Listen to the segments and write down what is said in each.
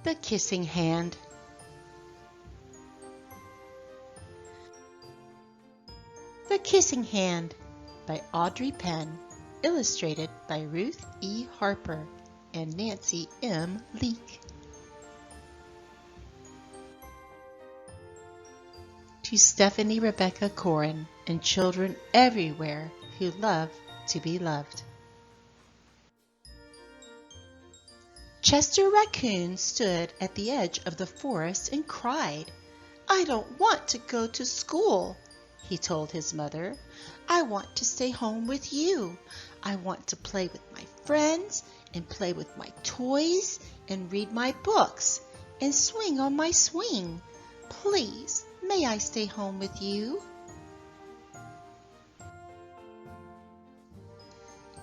The Kissing Hand. The Kissing Hand by Audrey Penn, illustrated by Ruth E. Harper and Nancy M. Leake. To Stephanie Rebecca Corin and children everywhere who love to be loved. Chester Raccoon stood at the edge of the forest and cried. "I don't want to go to school," he told his mother. "I want to stay home with you. I want to play with my friends and play with my toys and read my books and swing on my swing. Please, may I stay home with you?"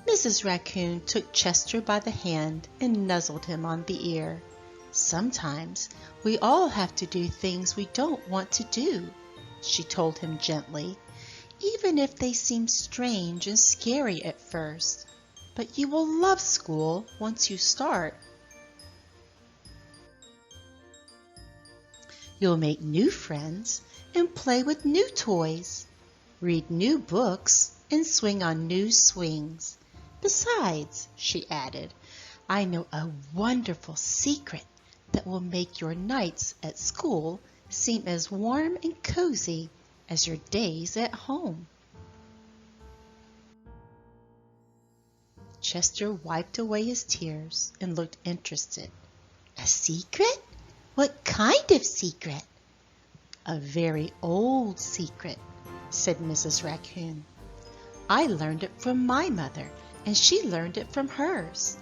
Mrs. Raccoon took Chester by the hand and nuzzled him on the ear. "Sometimes we all have to do things we don't want to do," she told him gently, "even if they seem strange and scary at first. But you will love school once you start. You'll make new friends and play with new toys, read new books, and swing on new swings. Besides," she added, "I know a wonderful secret that will make your nights at school seem as warm and cozy as your days at home." Chester wiped away his tears and looked interested. "A secret? What kind of secret?" "A very old secret," said Mrs. Raccoon. "I learned it from my mother, and she learned it from hers.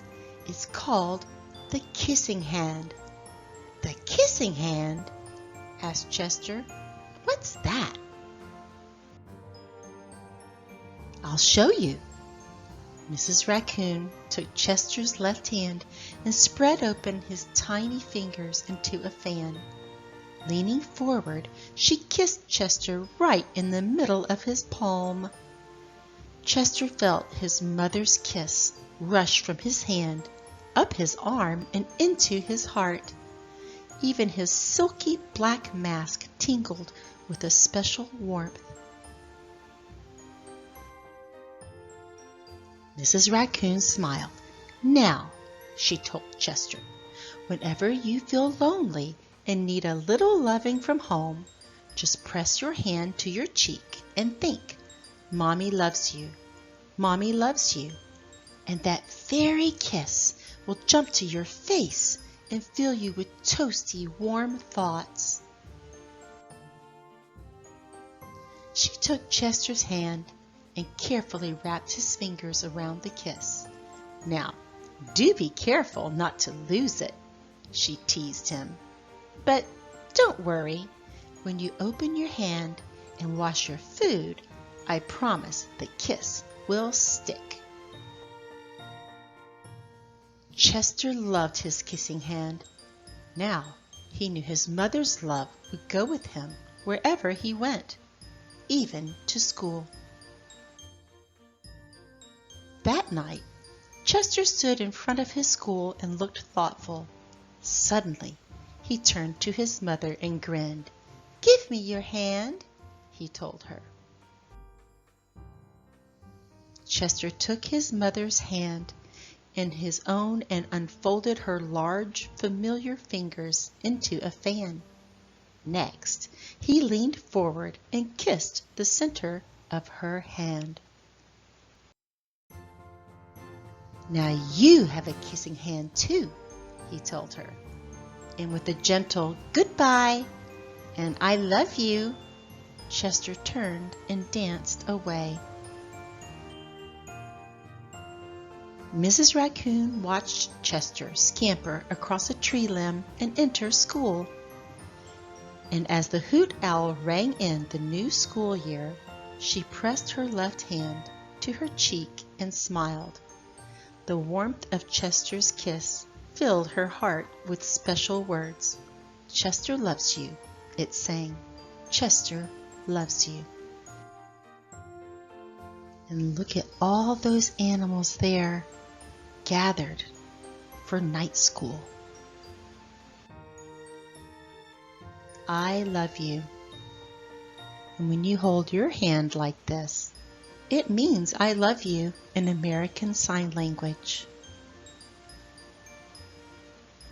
It's called the Kissing Hand." "The Kissing Hand?" asked Chester. "What's that?" "I'll show you." Mrs. Raccoon took Chester's left hand and spread open his tiny fingers into a fan. Leaning forward, she kissed Chester right in the middle of his palm. Chester felt his mother's kiss rush from his hand, up his arm, and into his heart. Even his silky black mask tingled with a special warmth. Mrs. Raccoon smiled. "Now," she told Chester, "whenever you feel lonely and need a little loving from home, just press your hand to your cheek and think, 'Mommy loves you. Mommy loves you.' And that very kiss will jump to your face and fill you with toasty, warm thoughts." She took Chester's hand and carefully wrapped his fingers around the kiss. "Now, do be careful not to lose it," she teased him. "But don't worry. When you open your hand and wash your food, I promise the kiss will stick." Chester loved his kissing hand. Now he knew his mother's love would go with him wherever he went, even to school. That night, Chester stood in front of his school and looked thoughtful. Suddenly, he turned to his mother and grinned. "Give me your hand," he told her. Chester took his mother's hand in his own and unfolded her large, familiar fingers into a fan. Next, he leaned forward and kissed the center of her hand. "Now you have a kissing hand too," he told her. And with a gentle "Goodbye" and "I love you," Chester turned and danced away. Mrs. Raccoon watched Chester scamper across a tree limb and enter school. And as the hoot owl rang in the new school year, she pressed her left hand to her cheek and smiled. The warmth of Chester's kiss filled her heart with special words. "Chester loves you," it sang. "Chester loves you." And look at all those animals there, gathered for night school. I love you. And when you hold your hand like this, it means I love you in American Sign Language.